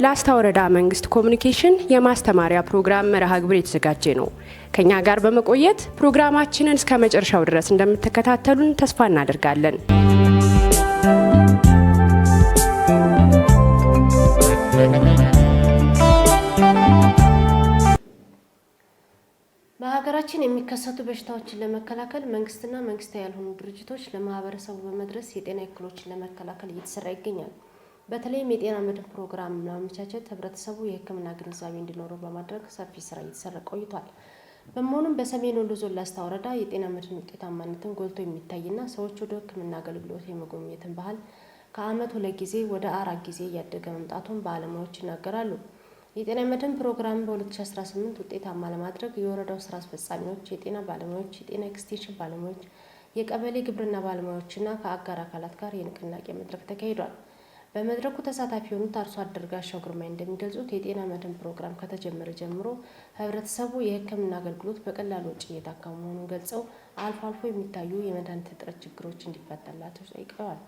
በላስታ ወረዳ መንግስት ኮሙኒኬሽን የማስተማሪያ ፕሮግራም መርሃ ግብር የተዘጋጀ ነው። ከኛ ጋር በመቆየት ፕሮግራማችንን እስከ መጨረሻው ድረስ እንደምትከታተሉን ተስፋ እናደርጋለን። በሀገራችን የሚከሰቱ በሽታዎችን ለመከላከል መንግስትና መንግስታዊ ያልሆኑ ድርጅቶች ለማህበረሰቡ በመድረስ የጤና እክሎችን ለመከላከል እየተሰራ ይገኛል። በተለይም የጤና መድን ፕሮግራም ለማመቻቸት ህብረተሰቡ የህክምና ግንዛቤ እንዲኖረው በማድረግ ሰፊ ስራ እየተሰራ ቆይቷል። በመሆኑም በሰሜን ወሎ ዞን ላስታ ወረዳ የጤና መድን ውጤታማነትን ጎልቶ የሚታይና ሰዎች ወደ ህክምና አገልግሎት የመጎብኘትን ባህል ከአመት 2 ጊዜ ወደ 4 ጊዜ እያደገ መምጣቱን ባለሙያዎች ይናገራሉ። የጤና መድን ፕሮግራም በ2018 ውጤታማ ለማድረግ የወረዳው ስራ አስፈጻሚዎች፣ የጤና ባለሙያዎች፣ የጤና ኤክስቴንሽን ባለሙያዎች፣ የቀበሌ ግብርና ባለሙያዎችና ከአጋር አካላት ጋር የንቅናቄ መድረክ ተካሂዷል። በመድረኩ ተሳታፊ የሆኑት አርሶ አደር ጋሻው ግርማይ እንደሚገልጹት የጤና መድን ፕሮግራም ከተጀመረ ጀምሮ ህብረተሰቡ የህክምና አገልግሎት በቀላሉ ወጪ እየታከሙ መሆኑን ገልጸው አልፎ አልፎ የሚታዩ የመድኃኒት እጥረት ችግሮች እንዲፈታላቸው ጠይቀዋል።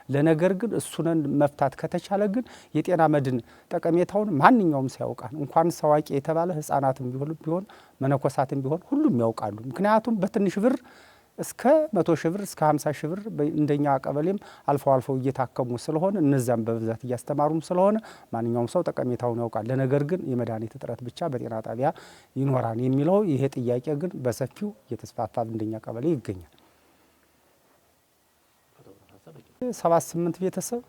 ለነገር ግን እሱን መፍታት ከተቻለ ግን የጤና መድን ጠቀሜታውን ማንኛውም ሰው ያውቃል። እንኳን ሰዋቂ የተባለ ህፃናትም ቢሆን መነኮሳትም ቢሆን ሁሉም ያውቃሉ። ምክንያቱም በትንሽ ብር እስከ 100 ሺህ ብር እስከ 50 ሺህ ብር እንደኛ ቀበሌም አልፎ እየታከሙ ስለሆነ እነዛም በብዛት እያስተማሩም ስለሆነ ማንኛውም ሰው ጠቀሜታውን ያውቃል። ለነገር ግን የመድኃኒት እጥረት ብቻ በጤና ጣቢያ ይኖራል የሚለው ይሄ ጥያቄ ግን በሰፊው እየተስፋፋ እንደኛ ቀበሌ ይገኛል። 7-8 ቤተሰብ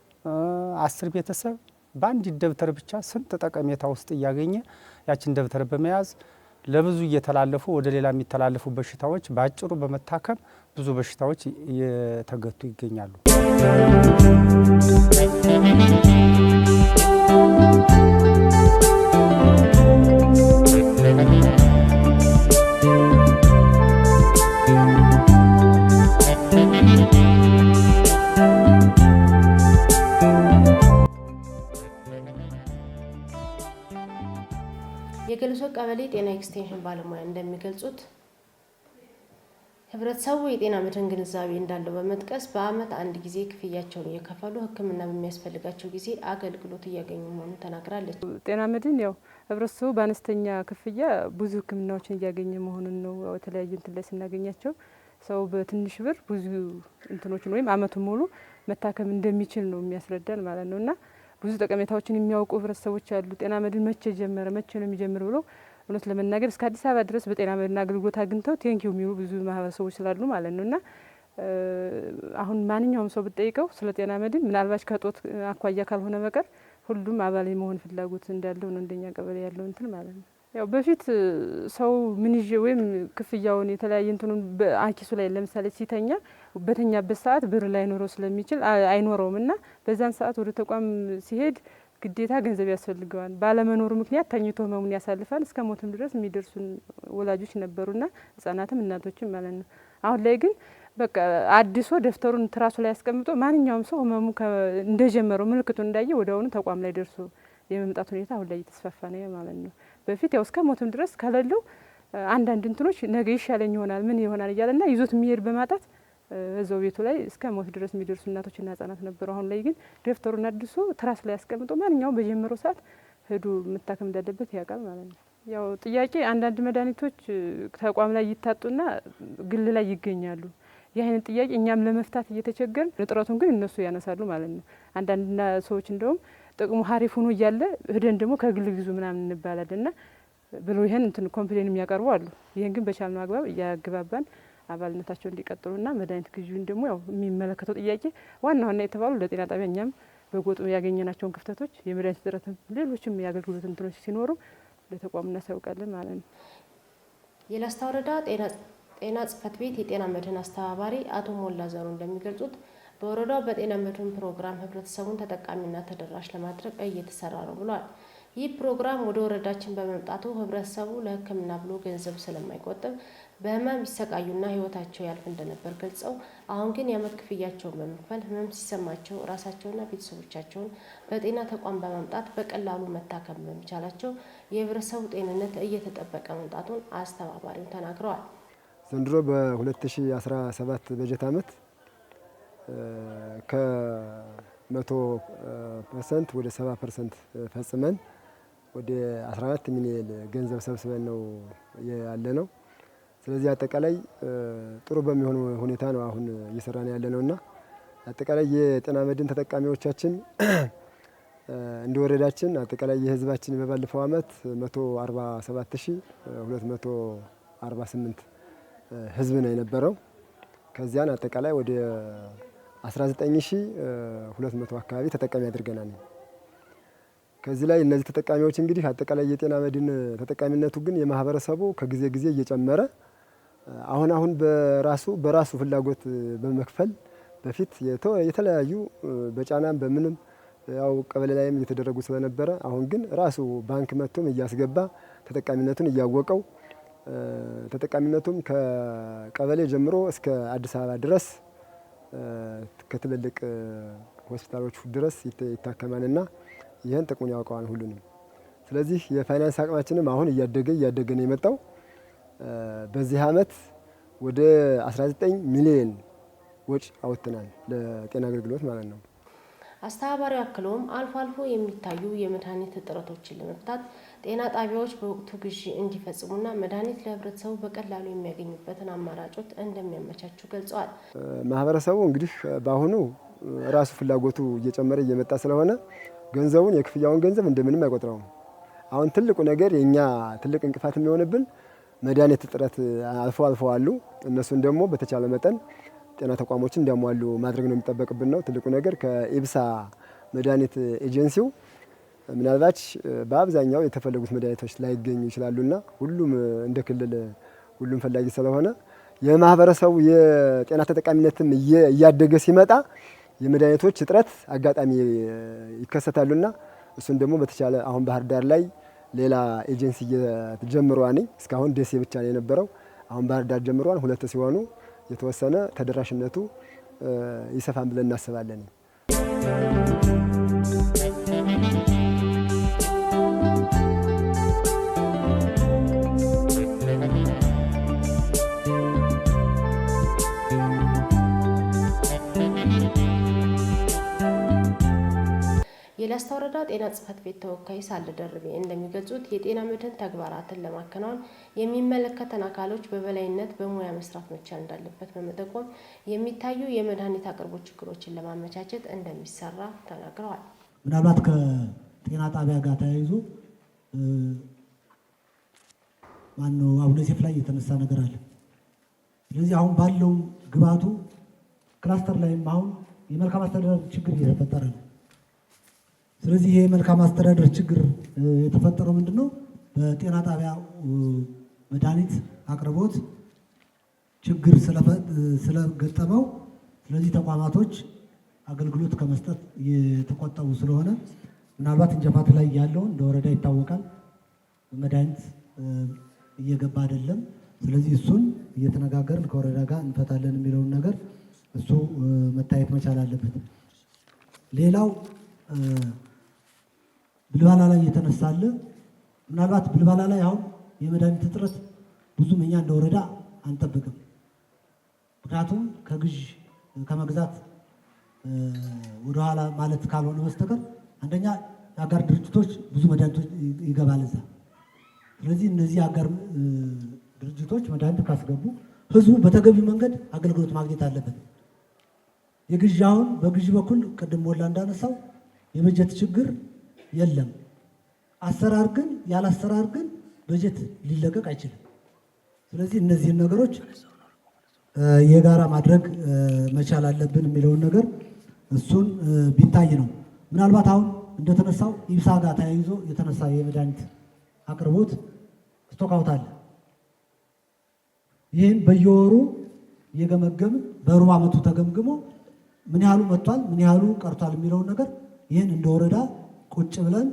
10 ቤተሰብ በአንድ ደብተር ብቻ ስንት ጠቀሜታ ውስጥ እያገኘ ያችን ደብተር በመያዝ ለብዙ እየተላለፉ ወደ ሌላ የሚተላለፉ በሽታዎች ባጭሩ በመታከም ብዙ በሽታዎች እየተገቱ ይገኛሉ። የገልሶ ቀበሌ ጤና ኤክስቴንሽን ባለሙያ እንደሚገልጹት ህብረተሰቡ የጤና መድን ግንዛቤ እንዳለው በመጥቀስ በአመት 1 ጊዜ ክፍያቸውን እየከፈሉ ህክምና በሚያስፈልጋቸው ጊዜ አገልግሎት እያገኙ መሆኑን ተናግራለች። ጤና መድን ያው ህብረተሰቡ በአነስተኛ ክፍያ ብዙ ህክምናዎችን እያገኘ መሆኑን ነው። የተለያዩ እንትን ላይ ስናገኛቸው ሰው በትንሽ ብር ብዙ እንትኖችን ወይም አመቱን ሙሉ መታከም እንደሚችል ነው የሚያስረዳን ማለት ነውና ብዙ ጠቀሜታዎችን የሚያውቁ ህብረተሰቦች አሉ። ጤና መድን መቼ ጀመረ መቼ ነው የሚጀምር ብሎ እውነት ለመናገር እስከ አዲስ አበባ ድረስ በጤና መድን አገልግሎት አግኝተው ቴንኪው የሚሉ ብዙ ማህበረሰቦች ስላሉ ማለት ነውና አሁን ማንኛውም ሰው ብትጠይቀው ስለ ጤና መድን ምናልባት ከጦት አኳያ ካልሆነ በቀር ሁሉም አባል የመሆን ፍላጎት እንዳለው ነው እንደኛ ቀበሌ ያለው እንትን ማለት ነው። ያው በፊት ሰው ምን ይዤ ወይም ክፍያውን የተለያየ እንትኑን በአኪሱ ላይ ለምሳሌ ሲተኛ በተኛበት ሰዓት ብር ላይ ኖረው ስለሚችል አይኖረውምና በዛን ሰዓት ወደ ተቋም ሲሄድ ግዴታ ገንዘብ ያስፈልገዋል። ባለመኖሩ ምክንያት ተኝቶ ህመሙን ያሳልፋል። እስከ ሞትም ድረስ የሚደርሱ ወላጆች ነበሩና ህጻናትም እናቶችም ማለት ነው። አሁን ላይ ግን በቃ አዲሶ ደፍተሩን ትራሱ ላይ ያስቀምጦ ማንኛውም ሰው ህመሙ እንደጀመረው ምልክቱ እንዳየ ወዲያውኑ ተቋም ላይ ደርሶ የመምጣት ሁኔታ አሁን ላይ እየተስፋፋ ነው ማለት ነው። በፊት ያው እስከ ሞትም ድረስ ከሌለው አንዳንድ እንትኖች ነገ ይሻለኝ ይሆናል ምን ይሆናል እያለና ይዞት የሚሄድ በማጣት እዛው ቤቱ ላይ እስከ ሞት ድረስ የሚደርሱ እናቶችና ህጻናት ነበሩ። አሁን ላይ ግን ደፍተሩን አድሶ ትራስ ላይ ያስቀምጦ ማንኛውም በጀመረው ሰዓት ሄዶ መታከም እንዳለበት ያውቃል ማለት ነው። ያው ጥያቄ አንዳንድ መድኃኒቶች ተቋም ላይ ይታጡና ግል ላይ ይገኛሉ። ይሄን ጥያቄ እኛም ለመፍታት እየተቸገርን እጥረቱን ግን እነሱ ያነሳሉ ማለት ነው። አንዳንድ ሰዎች እንደውም ጥቅሙ ሀሪፍ ሆኖ እያለ ሄደን ደግሞ ከግል ግዙ ምናምን እንባላልና ብሎ ይሄን እንትን ኮምፕሌን የሚያቀርቡ አሉ። ይሄን ግን በቻልነው አግባብ እያግባባን አባልነታቸው እንዲቀጥሉና መድኃኒት ግዢውን ደግሞ ያው የሚመለከተው ጥያቄ ዋና የተባሉ ለጤና ጣቢያ እኛም በጎጡ ያገኘናቸውን ክፍተቶች የመድኃኒት እጥረትም ሌሎችም የአገልግሎት እንትኖች ሲኖሩ ለተቋሙ እናሳውቃለን ማለት ነው። የላስታ ወረዳ ጤና ጽሕፈት ቤት የጤና መድን አስተባባሪ አቶ ሞላ ዘሩ እንደሚገልጹት በወረዳው በጤና መድን ፕሮግራም ህብረተሰቡን ተጠቃሚና ተደራሽ ለማድረግ እየተሰራ ነው ብሏል። ይህ ፕሮግራም ወደ ወረዳችን በመምጣቱ ህብረተሰቡ ለህክምና ብሎ ገንዘብ ስለማይቆጥብ በህመም ይሰቃዩና ህይወታቸው ያልፍ እንደነበር ገልጸው አሁን ግን የአመት ክፍያቸውን በመክፈል ህመም ሲሰማቸው ራሳቸውና ቤተሰቦቻቸውን በጤና ተቋም በማምጣት በቀላሉ መታከም በመቻላቸው የህብረተሰቡ ጤንነት እየተጠበቀ መምጣቱን አስተባባሪው ተናግረዋል። ዘንድሮ በ2017 በጀት አመት 100% ወደ 70% ፈጽመን ወደ 14 ሚሊዮን ገንዘብ ሰብስበን ነው ያለ ነው። ስለዚህ አጠቃላይ ጥሩ በሚሆን ሁኔታ ነው አሁን እየሰራን ያለ ነውና አጠቃላይ የጤና መድን ተጠቃሚዎቻችን እንደ ወረዳችን አጠቃላይ የህዝባችን በባለፈው አመት 147248 ህዝብ ነው የነበረው። ከዚያን አጠቃላይ ወደ 19200 አካባቢ ተጠቃሚ አድርገናል። ከዚህ ላይ እነዚህ ተጠቃሚዎች እንግዲህ አጠቃላይ የጤና መድን ተጠቃሚነቱ ግን የማህበረሰቡ ከጊዜ ጊዜ እየጨመረ አሁን በራሱ ፍላጎት በመክፈል በፊት የተለያዩ በጫናም በምንም ያው ቀበሌ ላይም እየተደረጉ ስለነበረ አሁን ግን ራሱ ባንክ መጥቶም እያስገባ ተጠቃሚነቱን እያወቀው ተጠቃሚነቱም ከቀበሌ ጀምሮ እስከ አዲስ አበባ ድረስ ከትልልቅ ሆስፒታሎች ድረስ ይታከማልና ይሄን ጥቅሙን ያውቀዋል ሁሉንም። ስለዚህ የፋይናንስ አቅማችንም አሁን እያደገ ነው የመጣው። በዚህ አመት ወደ 19 ሚሊዮን ወጪ አውጥተናል ለጤና አገልግሎት ማለት ነው። አስተባባሪው አክለውም አልፎ አልፎ የሚታዩ የመድኃኒት እጥረቶችን ለመፍታት ጤና ጣቢያዎች በወቅቱ ግዢ እንዲፈጽሙና መድኃኒት ለህብረተሰቡ በቀላሉ የሚያገኙበትን አማራጮች እንደሚያመቻቹ ገልጸዋል። ማህበረሰቡ እንግዲህ በአሁኑ ራሱ ፍላጎቱ እየጨመረ እየመጣ ስለሆነ ገንዘቡን የክፍያውን ገንዘብ እንደምንም አይቆጥረውም። አሁን ትልቁ ነገር የኛ ትልቅ እንቅፋት የሚሆንብን መድኃኒት እጥረት አልፎ አሉ። እነሱን ደግሞ በተቻለ መጠን ጤና ተቋሞችን እንዲያሟሉ ማድረግ ነው የሚጠበቅብን ነው ትልቁ ነገር። ከኢብሳ መድኃኒት ኤጀንሲው ምናልባት በአብዛኛው የተፈለጉት መድኃኒቶች ላይገኙ ይችላሉና ሁሉም እንደ ክልል ሁሉም ፈላጊ ስለሆነ የማህበረሰቡ የጤና ተጠቃሚነትም እያደገ ሲመጣ የመድኃኒቶች እጥረት አጋጣሚ ይከሰታሉና እሱን ደግሞ በተቻለ አሁን ባህር ዳር ላይ ሌላ ኤጀንሲ ጀምሯል። እስካሁን ደሴ ብቻ ነው የነበረው። አሁን ባህር ዳር ጀምሯል። 2 ሲሆኑ የተወሰነ ተደራሽነቱ ይሰፋን ብለን እናስባለን። የላስታ ወረዳ ጤና ጽሕፈት ቤት ተወካይ ሳለ ደርቤ እንደሚገልጹት የጤና መድን ተግባራትን ለማከናወን የሚመለከተን አካሎች በበላይነት በሙያ መስራት መቻል እንዳለበት በመጠቆም የሚታዩ የመድኃኒት አቅርቦት ችግሮችን ለማመቻቸት እንደሚሰራ ተናግረዋል። ምናልባት ከጤና ጣቢያ ጋር ተያይዞ ማነው አቡነ ሴፍ ላይ የተነሳ ነገር አለ። ስለዚህ አሁን ባለው ግባቱ ክላስተር ላይም አሁን የመልካም አስተዳደር ችግር እየተፈጠረ ነው። ስለዚህ ይሄ መልካም አስተዳደር ችግር የተፈጠረው ምንድነው? በጤና ጣቢያ መድኃኒት አቅርቦት ችግር ስለገጠመው ስለዚህ ተቋማቶች አገልግሎት ከመስጠት የተቆጠቡ ስለሆነ ምናልባት እንጀፋት ላይ ያለው እንደ ወረዳ ይታወቃል። መድኃኒት እየገባ አይደለም። ስለዚህ እሱን እየተነጋገርን ከወረዳ ጋር እንፈታለን የሚለውን ነገር እሱ መታየት መቻል አለበት። ሌላው ብልባላ ላይ የተነሳለ ምናልባት ብልባላ ላይ አሁን የመድኃኒት እጥረት ብዙም እኛ እንደ ወረዳ አንጠብቅም። ምክንያቱም ከግዥ ከመግዛት ወደኋላ ማለት ካልሆነ በስተቀር አንደኛ የአጋር ድርጅቶች ብዙ መድኃኒቶች ይገባል እዛ። ስለዚህ እነዚህ አጋር ድርጅቶች መድኃኒት ካስገቡ ህዝቡ በተገቢ መንገድ አገልግሎት ማግኘት አለበት። የግዥ አሁን በግዥ በኩል ቅድም ሞላ እንዳነሳው የበጀት ችግር የለም። አሰራር ግን ያላሰራር ግን በጀት ሊለቀቅ አይችልም። ስለዚህ እነዚህን ነገሮች የጋራ ማድረግ መቻል አለብን የሚለውን ነገር እሱን ቢታይ ነው። ምናልባት አሁን እንደተነሳው ኢብሳ ጋር ተያይዞ የተነሳ የመድኃኒት አቅርቦት ስቶክ አለ። ይህን በየወሩ እየገመገምን በሩብ ዓመቱ ተገምግሞ ምን ያህሉ መጥቷል፣ ምን ያህሉ ቀርቷል የሚለውን ነገር ይህን እንደ ወረዳ ቁጭ ብለን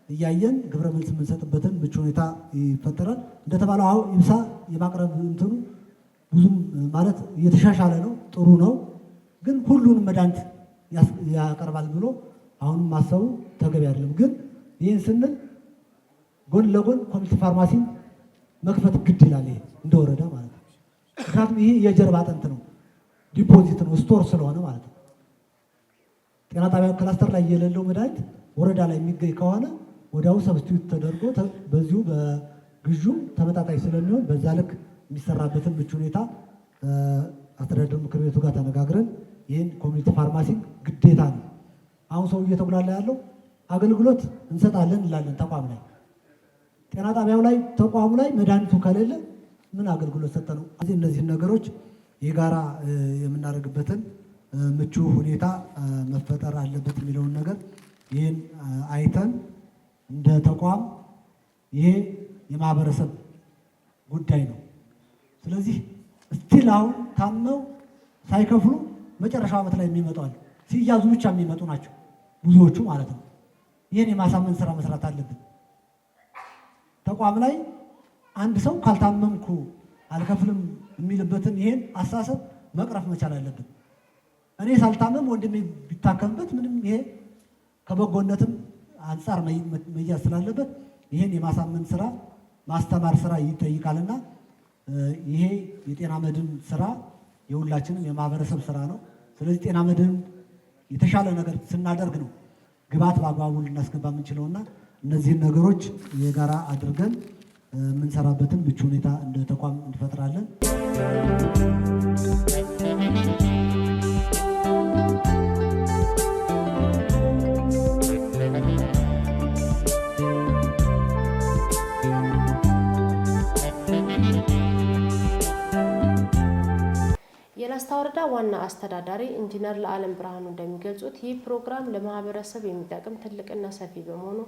እያየን ግብረ መልስ የምንሰጥበትን ምቹ ሁኔታ ይፈጠራል። እንደተባለው አሁን ኢብሳ የማቅረብ እንትኑ ብዙም ማለት እየተሻሻለ ነው፣ ጥሩ ነው። ግን ሁሉንም መድኃኒት ያቀርባል ብሎ አሁንም ማሰቡ ተገቢ አይደለም። ግን ይህን ስንል ጎን ለጎን ኮሚኒቲ ፋርማሲ መክፈት ግድ ይላል፣ ይሄ እንደ ወረዳ ማለት ነው። ምክንያቱም ይሄ የጀርባ አጥንት ነው፣ ዲፖዚት ነው፣ ስቶር ስለሆነ ማለት ነው። ጤና ጣቢያ ክላስተር ላይ የሌለው መድኃኒት ወረዳ ላይ የሚገኝ ከሆነ ወዲያው ሰብስቲዩት ተደርጎ በዚሁ በግዢው ተመጣጣኝ ስለሚሆን በዛ ልክ የሚሰራበትን ምቹ ሁኔታ አስተዳደር ምክር ቤቱ ጋር ተነጋግረን ይህን ኮሚኒቲ ፋርማሲ ግዴታ ነው። አሁን ሰው እየተጉላላ ያለው አገልግሎት እንሰጣለን እንላለን ተቋም ላይ፣ ጤና ጣቢያው ላይ ተቋሙ ላይ መድኃኒቱ ከሌለ ምን አገልግሎት ሰጠ ነው? እነዚህን ነገሮች የጋራ የምናደርግበትን ምቹ ሁኔታ መፈጠር አለበት የሚለውን ነገር ይህን አይተን እንደ ተቋም ይሄ የማህበረሰብ ጉዳይ ነው። ስለዚህ ስቲል አሁን ታመው ሳይከፍሉ መጨረሻው ዓመት ላይ የሚመጣው ሲያዙ ብቻ የሚመጡ ናቸው ብዙዎቹ ማለት ነው። ይህን የማሳመን ስራ መስራት አለብን። ተቋም ላይ አንድ ሰው ካልታመምኩ አልከፍልም የሚልበትን ይሄን አሳሰብ መቅረፍ መቻል አለብን። እኔ ሳልታመም ወንድሜ ቢታከምበት ምንም ይሄ ከበጎነትም አንጻር መያዝ ስላለበት ይሄን የማሳመን ስራ ማስተማር ስራ ይጠይቃልና ይሄ የጤና መድን ስራ የሁላችንም የማህበረሰብ ስራ ነው። ስለዚህ ጤና መድን የተሻለ ነገር ስናደርግ ነው ግብዓት በአግባቡ ልናስገባ የምንችለውና እነዚህን ነገሮች የጋራ አድርገን የምንሰራበትን ምቹ ሁኔታ እንደ ተቋም እንፈጥራለን። የላስታ ወረዳ ዋና አስተዳዳሪ ኢንጂነር ለዓለም ብርሃኑ እንደሚገልጹት ይህ ፕሮግራም ለማህበረሰብ የሚጠቅም ትልቅና ሰፊ በመሆኑ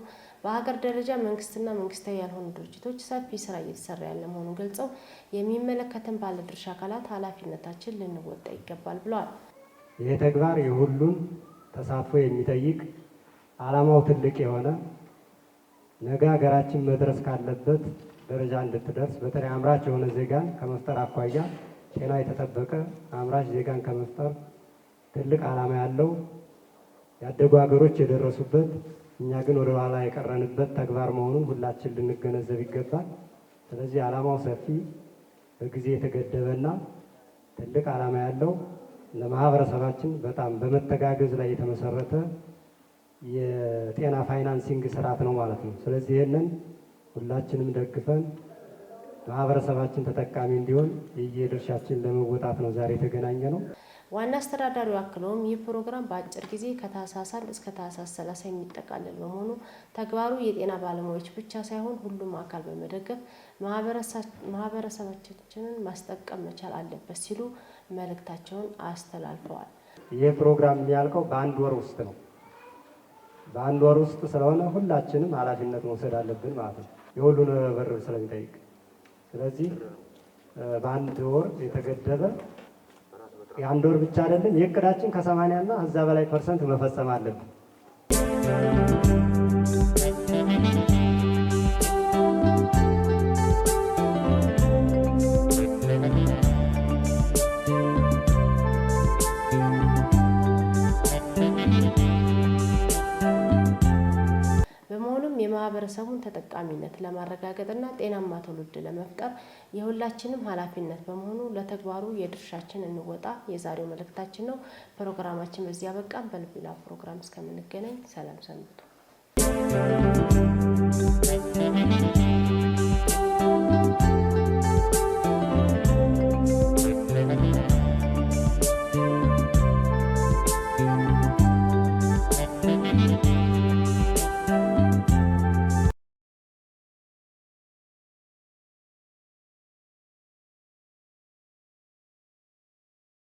በሀገር ደረጃ መንግስትና መንግስታዊ ያልሆኑ ድርጅቶች ሰፊ ስራ እየተሰራ ያለ መሆኑን ገልጸው የሚመለከተን ባለድርሻ አካላት ኃላፊነታችን ልንወጣ ይገባል ብለዋል። ይህ ተግባር የሁሉም ተሳትፎ የሚጠይቅ ዓላማው ትልቅ የሆነ ነገ ሀገራችን መድረስ ካለበት ደረጃ እንድትደርስ በተለይ አምራች የሆነ ዜጋን ከመፍጠር አኳያ ጤና የተጠበቀ አምራች ዜጋን ከመፍጠር ትልቅ ዓላማ ያለው ያደጉ ሀገሮች የደረሱበት እኛ ግን ወደ ኋላ የቀረንበት ተግባር መሆኑን ሁላችን ልንገነዘብ ይገባል። ስለዚህ ዓላማው ሰፊ በጊዜ የተገደበና ትልቅ ዓላማ ያለው ለማህበረሰባችን በጣም በመተጋገዝ ላይ የተመሰረተ የጤና ፋይናንሲንግ ስርዓት ነው ማለት ነው። ስለዚህ ይህንን ሁላችንም ደግፈን ማህበረሰባችን ተጠቃሚ እንዲሆን የየድርሻችን ለመወጣት ነው ዛሬ የተገናኘ ነው። ዋና አስተዳዳሪው አክለውም ይህ ፕሮግራም በአጭር ጊዜ ከታህሳስ 1 እስከ ታህሳስ 30 የሚጠቃለል በመሆኑ ተግባሩ የጤና ባለሙያዎች ብቻ ሳይሆን ሁሉም አካል በመደገፍ ማህበረሰባችንን ማስጠቀም መቻል አለበት ሲሉ መልእክታቸውን አስተላልፈዋል። ይህ ፕሮግራም የሚያልቀው በአንድ ወር ውስጥ ነው። በአንድ ወር ውስጥ ስለሆነ ሁላችንም ኃላፊነት መውሰድ አለብን ማለት ነው፣ የሁሉን ርብርብ ስለሚጠይቅ። ስለዚህ በአንድ ወር የተገደበ የአንድ ወር ብቻ አይደለም፣ የእቅዳችን ከ80 እና ከዛ በላይ ፐርሰንት መፈጸም አለብን። የማህበረሰቡን ተጠቃሚነት ለማረጋገጥና ጤናማ ትውልድ ለመፍጠር የሁላችንም ኃላፊነት በመሆኑ ለተግባሩ የድርሻችን እንወጣ የዛሬው መልእክታችን ነው። ፕሮግራማችን በዚህ አበቃ። በሌላ ፕሮግራም እስከምንገናኝ ሰላም ሰንብቱ።